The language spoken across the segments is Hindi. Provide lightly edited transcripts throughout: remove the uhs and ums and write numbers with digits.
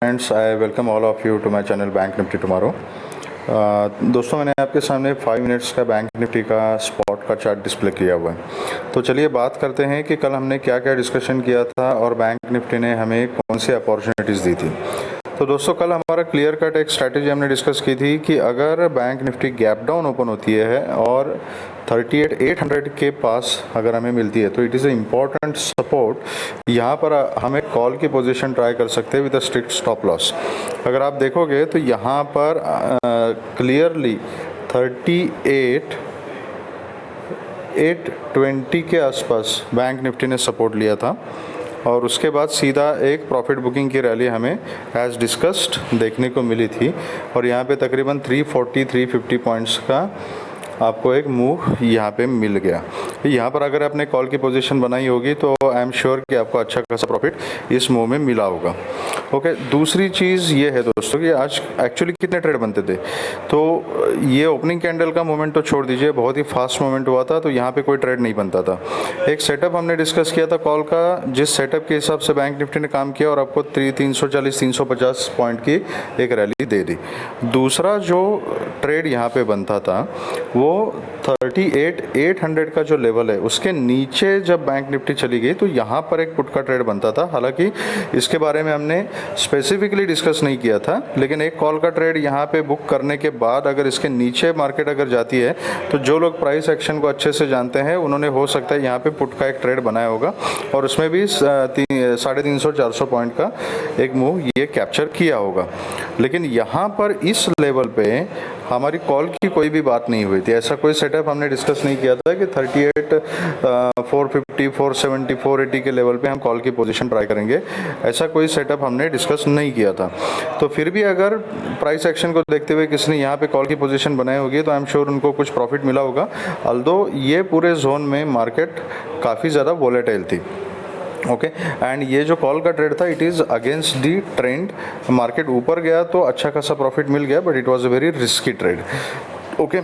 Friends, I welcome all of you to my channel bank Nifty tomorrow. दोस्तों, मैंने आपके सामने 5 मिनट्स का बैंक निफ्टी का स्पॉट का चार्ट डिस्प्ले किया हुआ है। तो चलिए बात करते हैं कि कल हमने क्या क्या डिस्कशन किया था और बैंक निफ्टी ने हमें कौन सी अपॉर्चुनिटीज़ दी थी। तो दोस्तों, कल हमारा क्लियर कट एक स्ट्रैटेजी हमने डिस्कस की थी कि अगर bank Nifty gap down open होती है और 38,800 के पास अगर हमें मिलती है तो it is a important support. यहाँ पर हम एक कॉल की पोजीशन ट्राई कर सकते हैं with a strict stop loss. अगर आप देखोगे तो यहाँ पर क्लियरली 38,820 के आसपास बैंक निफ्टी ने सपोर्ट लिया था और उसके बाद सीधा एक प्रॉफिट बुकिंग की रैली हमें एज डिस्कस्ड देखने को मिली थी और यहाँ पे तकरीबन 340-350 पॉइंट्स का आपको एक मूव यहाँ पे मिल गया। यहाँ पर अगर आपने कॉल की पोजीशन बनाई होगी तो आई एम श्योर कि आपको अच्छा खासा प्रॉफिट इस मूव में मिला होगा। ओके, दूसरी चीज़ ये है दोस्तों कि आज एक्चुअली कितने ट्रेड बनते थे। तो ये ओपनिंग कैंडल का मोमेंट तो छोड़ दीजिए, बहुत ही फास्ट मोमेंट हुआ था, तो यहाँ पे कोई ट्रेड नहीं बनता था। एक सेटअप हमने डिस्कस किया था कॉल का, जिस सेटअप के हिसाब से बैंक निफ्टी ने काम किया और आपको 340-350 पॉइंट की एक रैली दे दी। दूसरा जो ट्रेड यहाँ पे बनता था वो 38,800 का जो लेवल है उसके नीचे जब बैंक निफ्टी चली गई तो यहाँ पर एक पुट का ट्रेड बनता था। हालांकि इसके बारे में हमने स्पेसिफिकली डिस्कस नहीं किया था, लेकिन एक कॉल का ट्रेड यहाँ पे बुक करने के बाद अगर इसके नीचे मार्केट अगर जाती है तो जो लोग प्राइस एक्शन को अच्छे से जानते हैं उन्होंने हो सकता है यहाँ पे पुट का एक ट्रेड बनाया होगा और उसमें भी 350-400 पॉइंट का एक मूव ये कैप्चर किया होगा। लेकिन यहाँ पर इस लेवल पे हमारी कॉल की कोई भी बात नहीं हुई थी। ऐसा कोई सेटअप हमने डिस्कस नहीं किया था कि 38,450, 470, 480 के लेवल पे हम कॉल की पोजीशन ट्राई करेंगे। ऐसा कोई सेटअप हमने डिस्कस नहीं किया था। तो फिर भी अगर प्राइस एक्शन को देखते हुए किसी ने यहाँ पे कॉल की पोजीशन बनाई होगी तो आई एम श्योर उनको कुछ प्रॉफिट मिला होगा। ऑल्दो ये पूरे जोन में मार्केट काफ़ी ज़्यादा वोलेटाइल थी। ओके, एंड ये जो कॉल का ट्रेड था it is against the trend. Market ऊपर गया तो अच्छा खासा प्रॉफिट मिल गया, but it was a very risky trade. Okay,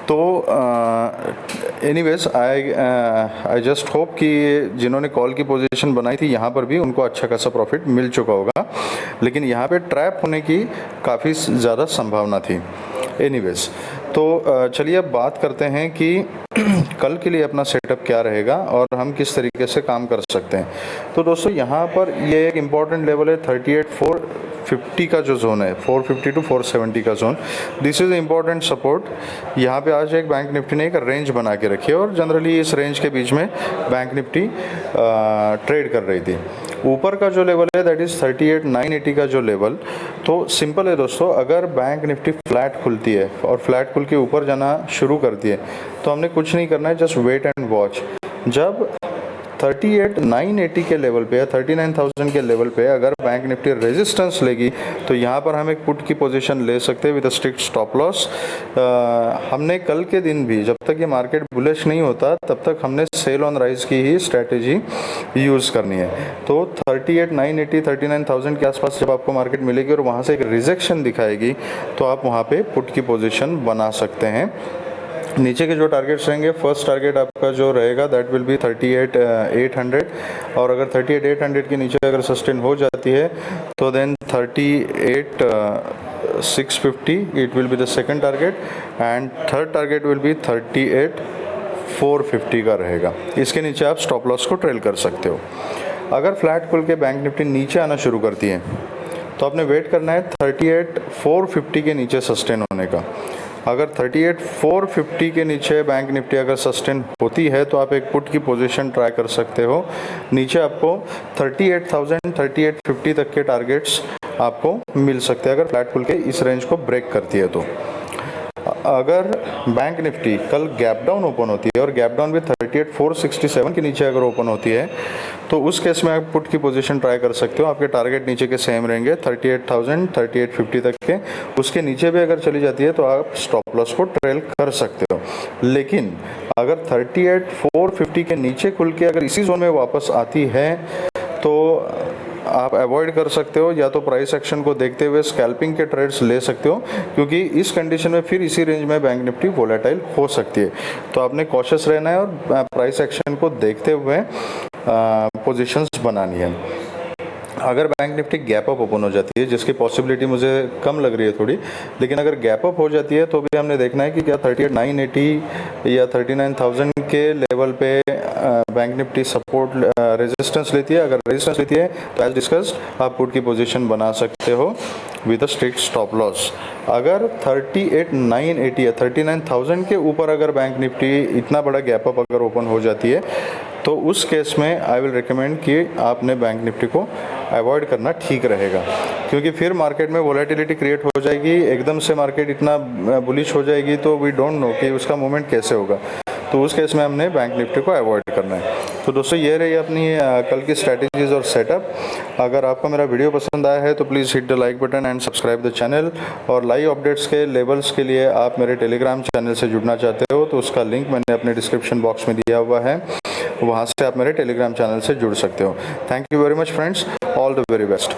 तो एनीवेज आई जस्ट होप कि जिन्होंने कॉल की पोजीशन बनाई थी यहाँ पर भी उनको अच्छा खासा प्रॉफिट मिल चुका होगा, लेकिन यहाँ पे ट्रैप होने की काफ़ी ज़्यादा संभावना थी। एनीवेज, तो चलिए अब बात करते हैं कि कल के लिए अपना सेटअप क्या रहेगा और हम किस तरीके से काम कर सकते हैं। तो दोस्तों, यहाँ पर ये एक इम्पॉर्टेंट लेवल है 38,450 का जो जोन है, 450 to 470 का zone, this is important support. यहाँ पे आज एक बैंक निफ्टी ने एक रेंज बना के रखी है और जनरली इस रेंज के बीच में बैंक निफ्टी ट्रेड कर रही थी। ऊपर का जो लेवल है दैट इज़ 38,980 का जो लेवल। तो सिंपल है दोस्तों, अगर बैंक निफ्टी फ्लैट खुलती है और फ्लैट खुल के ऊपर जाना शुरू करती है तो हमने कुछ नहीं करना है, जस्ट वेट एंड वॉच। जब 38,980 के लेवल पे या 39,000 के लेवल पे अगर बैंक निफ्टी रेजिस्टेंस लेगी तो यहाँ पर हम एक पुट की पोजीशन ले सकते हैं with a strict stop loss. हमने कल के दिन भी जब तक ये मार्केट बुलिश नहीं होता तब तक हमने सेल ऑन राइज की ही स्ट्रैटेजी यूज़ करनी है। तो 38,980, 39,000 के आसपास जब आपको मार्केट मिलेगी और वहाँ से एक रिजेक्शन दिखाएगी तो आप वहाँ पे पुट की पोजीशन बना सकते हैं। नीचे के जो टारगेट्स रहेंगे, फर्स्ट टारगेट आपका जो रहेगा दैट विल बी 38,800 और अगर 38,800 के नीचे अगर सस्टेन हो जाती है तो then 38,650 it will be the second target and third target will be 38,450 का रहेगा। इसके नीचे आप स्टॉप लॉस को ट्रेल कर सकते हो। अगर फ्लैट खुल के बैंक निफ्टी नीचे आना शुरू करती है तो आपने वेट करना है 38,450 के नीचे सस्टेन होने का। अगर 38,450 के नीचे बैंक निफ्टी अगर सस्टेन होती है तो आप एक पुट की पोजीशन ट्राई कर सकते हो। नीचे आपको 38,000, 3850 तक के टारगेट्स आपको मिल सकते हैं अगर फ्लैट खुल के इस रेंज को ब्रेक करती है तो। अगर बैंक निफ्टी कल गैप डाउन ओपन होती है और गैप डाउन भी 38,467 के नीचे अगर ओपन होती है तो उस केस में आप पुट की पोजीशन ट्राई कर सकते हो। आपके टारगेट नीचे के सेम रहेंगे 38,000, 3850 तक के। उसके नीचे भी अगर चली जाती है तो आप स्टॉप लॉस को ट्रेल कर सकते हो। लेकिन अगर 38,450 के नीचे खुल के अगर इसी जोन में वापस आती है तो आप अवॉइड कर सकते हो, या तो प्राइस एक्शन को देखते हुए स्कैल्पिंग के ट्रेड्स ले सकते हो, क्योंकि इस कंडीशन में फिर इसी रेंज में बैंक निफ्टी वोलेटाइल हो सकती है। तो आपने कॉशियस रहना है और प्राइस एक्शन को देखते हुए पोजीशंस बनानी है। अगर bank Nifty gap up open हो जाती है, जिसकी पॉसिबिलिटी मुझे कम लग रही है थोड़ी, लेकिन अगर गैप अप हो जाती है तो भी हमने देखना है कि क्या 38,980 या 39,000 के लेवल पे बैंक निफ्टी सपोर्ट रेजिस्टेंस लेती है। अगर रेजिस्टेंस लेती है तो एज डिस्कस्ड आप पुट की पोजीशन बना सकते हो with a strict stop loss. अगर 38,980 या 39,000 के ऊपर अगर बैंक निफ्टी इतना बड़ा गैप अप अगर ओपन हो जाती है तो उस केस में आई विल रिकमेंड कि आपने बैंक निफ्टी को अवॉइड करना ठीक रहेगा, क्योंकि फिर मार्केट में वोलेटिलिटी क्रिएट हो जाएगी, एकदम से मार्केट इतना बुलिश हो जाएगी तो वी डोंट नो कि उसका मूवमेंट कैसे होगा। तो उस केस में हमने बैंक निफ्टी को अवॉइड करना है। तो दोस्तों ये रही अपनी कल की स्ट्रैटेजीज और सेटअप। अगर आपको मेरा वीडियो पसंद आया है तो please hit the like button and subscribe the channel. और लाइव अपडेट्स के लेवल्स के लिए आप मेरे टेलीग्राम चैनल से जुड़ना चाहते हो तो उसका लिंक मैंने अपने डिस्क्रिप्शन बॉक्स में दिया हुआ है, वहाँ से आप मेरे टेलीग्राम चैनल से जुड़ सकते हो। Thank you very much friends, all the very best.